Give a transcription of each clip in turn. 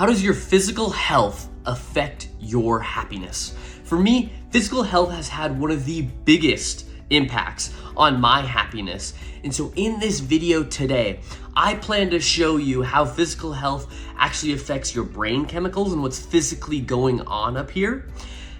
How does your physical health affect your happiness? For me, physical health has had one of the biggest impacts on my happiness. And so in this video today, I plan to show you how physical health actually affects your brain chemicals and what's physically going on up here,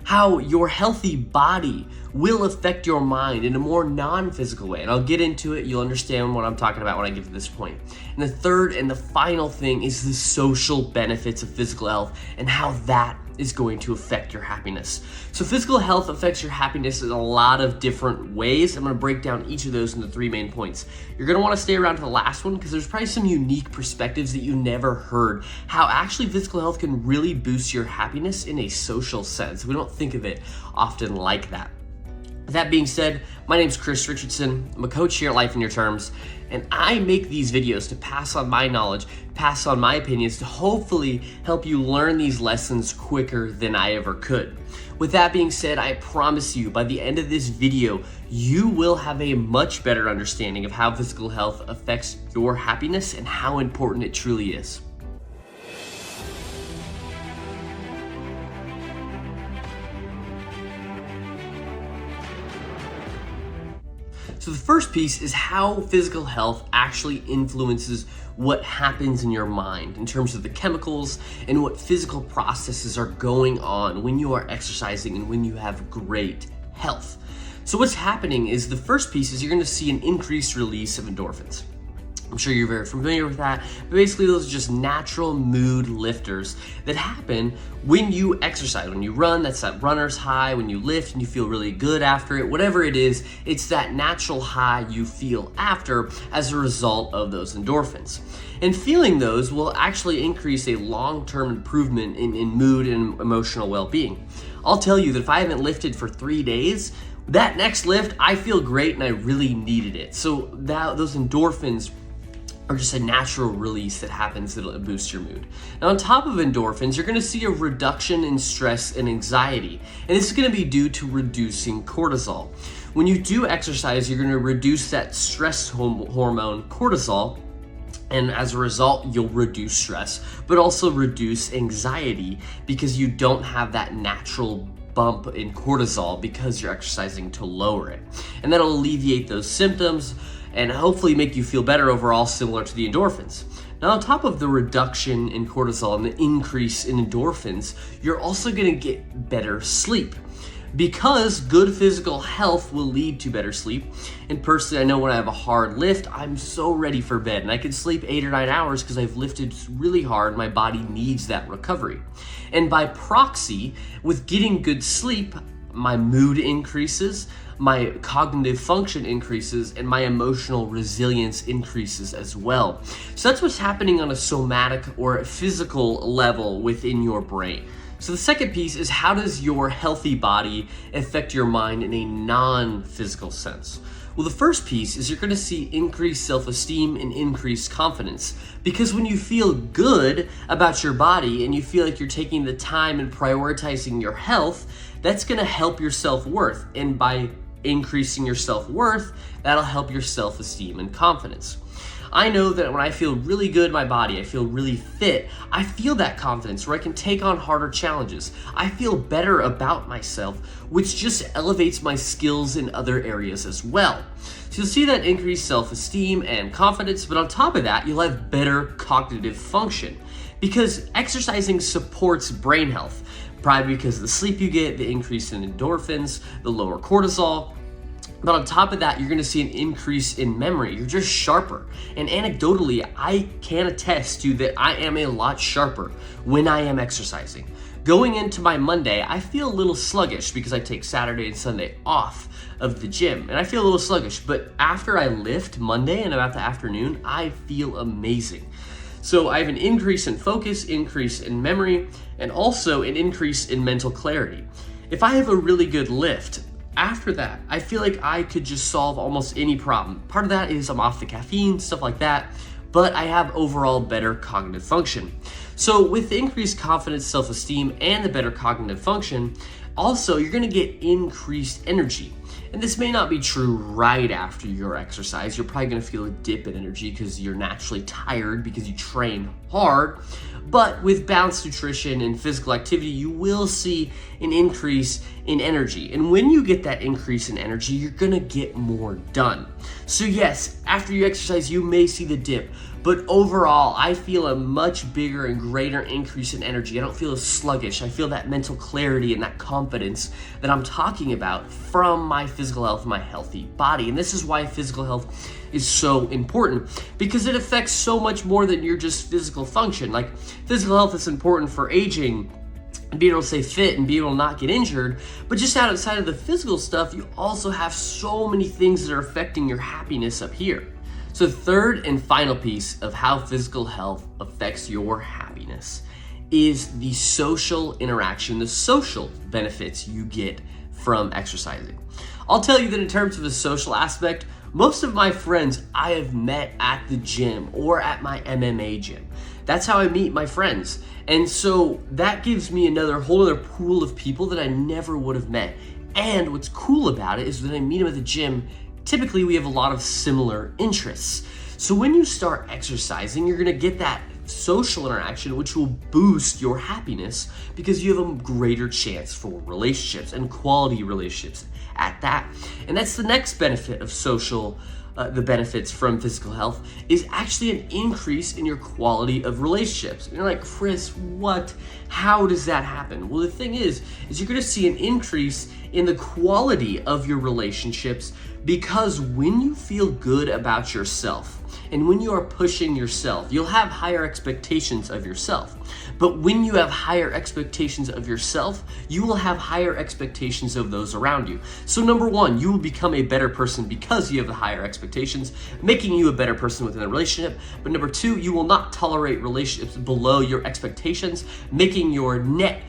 how your healthy body will affect your mind in a more non-physical way. And I'll get into it. You'll understand what I'm talking about when I get to this point. And the third and the final thing is the social benefits of physical health and how that is going to affect your happiness. So physical health affects your happiness in a lot of different ways. I'm going to break down each of those into 3 main points. You're going to want to stay around to the last one because there's probably some unique perspectives that you never heard, how actually physical health can really boost your happiness in a social sense. We don't think of it often like that. That being said, my name is Richardson. I'm a coach here at Life in Your Terms, and I make these videos to pass on my knowledge, pass on my opinions, to hopefully help you learn these lessons quicker than I ever could. With that being said, I promise you by the end of this video, you will have a much better understanding of how physical health affects your happiness and how important it truly is. So the first piece is how physical health actually influences what happens in your mind in terms of the chemicals and what physical processes are going on when you are exercising and when you have great health. So what's happening is the first piece is you're going to see an increased release of endorphins. I'm sure you're very familiar with that, but basically those are just natural mood lifters that happen when you exercise. When you run, that's that runner's high. When you lift and you feel really good after it, whatever it is, it's that natural high you feel after as a result of those endorphins. And feeling those will actually increase a long-term improvement in mood and emotional well-being. I'll tell you that if I haven't lifted for 3 days, that next lift, I feel great and I really needed it. So those endorphins or just a natural release that happens that'll boost your mood. Now, on top of endorphins, you're gonna see a reduction in stress and anxiety. And this is gonna be due to reducing cortisol. When you do exercise, you're gonna reduce that stress hormone cortisol, and as a result, you'll reduce stress, but also reduce anxiety because you don't have that natural bump in cortisol because you're exercising to lower it. And that'll alleviate those symptoms and hopefully make you feel better overall, similar to the endorphins. Now, on top of the reduction in cortisol and the increase in endorphins, you're also gonna get better sleep because good physical health will lead to better sleep. And personally, I know when I have a hard lift, I'm so ready for bed and I can sleep 8 or 9 hours because I've lifted really hard. My body needs that recovery. And by proxy, with getting good sleep, my mood increases, my cognitive function increases, and my emotional resilience increases as well. So that's what's happening on a somatic or a physical level within your brain. So the second piece is how does your healthy body affect your mind in a non-physical sense? Well, the first piece is you're gonna see increased self-esteem and increased confidence because when you feel good about your body and you feel like you're taking the time and prioritizing your health, that's gonna help your self-worth. And by increasing your self-worth, that'll help your self-esteem and confidence. I know that when I feel really good in my body, I feel really fit, I feel that confidence where I can take on harder challenges. I feel better about myself, which just elevates my skills in other areas as well. So you'll see that increased self-esteem and confidence, but on top of that, you'll have better cognitive function because exercising supports brain health, probably because of the sleep you get, the increase in endorphins, the lower cortisol. But on top of that, you're gonna see an increase in memory. You're just sharper. And anecdotally, I can attest to that I am a lot sharper when I am exercising. Going into my Monday, I feel a little sluggish because I take Saturday and Sunday off of the gym and I feel a little sluggish, but after I lift Monday and about the afternoon, I feel amazing. So I have an increase in focus, increase in memory, and also an increase in mental clarity. If I have a really good lift, after that, I feel like I could just solve almost any problem. Part of that is I'm off the caffeine, stuff like that, but I have overall better cognitive function. So with increased confidence, self-esteem, and the better cognitive function, Also, you're gonna get increased energy. And this may not be true right after your exercise. You're probably gonna feel a dip in energy because you're naturally tired because you train hard. But with balanced nutrition and physical activity, you will see an increase in energy. And when you get that increase in energy, you're gonna get more done. So yes, after you exercise, you may see the dip, but overall, I feel a much bigger and greater increase in energy. I don't feel as sluggish. I feel that mental clarity and that confidence that I'm talking about from my physical health, my healthy body. And this is why physical health is so important, because it affects so much more than your just physical function. Like, physical health is important for aging, and being able to stay fit and be able to not get injured. But just outside of the physical stuff, you also have so many things that are affecting your happiness up here. So third and final piece of how physical health affects your happiness is the social interaction, the social benefits you get from exercising. I'll tell you that in terms of the social aspect, most of my friends I have met at the gym or at my MMA gym. That's how I meet my friends. And so that gives me whole other pool of people that I never would have met. And what's cool about it is when I meet them at the gym, typically we have a lot of similar interests. So when you start exercising, you're gonna get that social interaction, which will boost your happiness because you have a greater chance for relationships and quality relationships at that. And that's the next benefit of the benefits from physical health is actually an increase in your quality of relationships. And you're like, Chris, what? How does that happen? Well, the thing is you're gonna see an increase in the quality of your relationships because when you feel good about yourself and when you are pushing yourself, you'll have higher expectations of yourself. But when you have higher expectations of yourself, you will have higher expectations of those around you. So number one, you will become a better person because you have the higher expectations, making you a better person within a relationship. But number two, you will not tolerate relationships below your expectations, making your net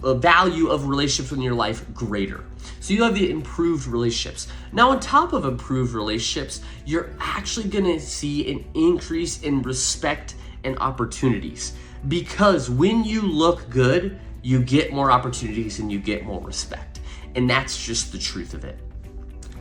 value of relationships in your life greater. So you have the improved relationships. Now, on top of improved relationships, you're actually gonna see an increase in respect and opportunities, because when you look good, you get more opportunities and you get more respect. And that's just the truth of it.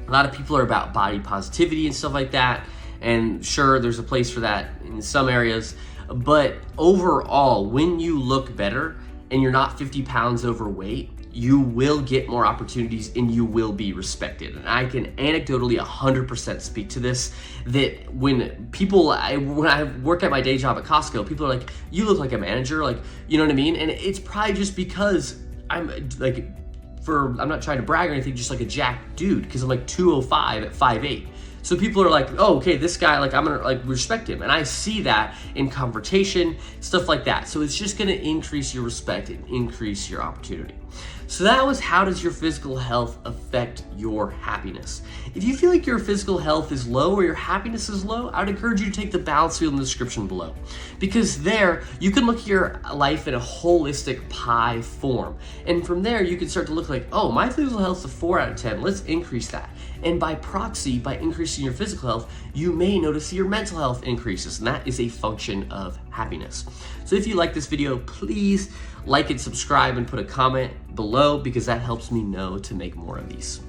A lot of people are about body positivity and stuff like that. And sure, there's a place for that in some areas, but overall, when you look better and you're not 50 pounds overweight, you will get more opportunities and you will be respected. And I can anecdotally 100% speak to this, that when I work at my day job at Costco, people are like, you look like a manager, like, you know what I mean? And it's probably just because I'm not trying to brag or anything, just like a jacked dude, because I'm like 205 at 5'8". So people are like, oh, okay, this guy, like, I'm gonna like respect him. And I see that in confrontation, stuff like that. So it's just gonna increase your respect and increase your opportunity. So that was how does your physical health affect your happiness. If you feel like your physical health is low or your happiness is low, I would encourage you to take the balance wheel in the description below. Because there, you can look at your life in a holistic pie form. And from there, you can start to look like, oh, my physical health is a 4 out of 10. Let's increase that. And by proxy, by increasing your physical health, you may notice your mental health increases. And that is a function of happiness. So if you like this video, please like and subscribe and put a comment below, because that helps me know to make more of these.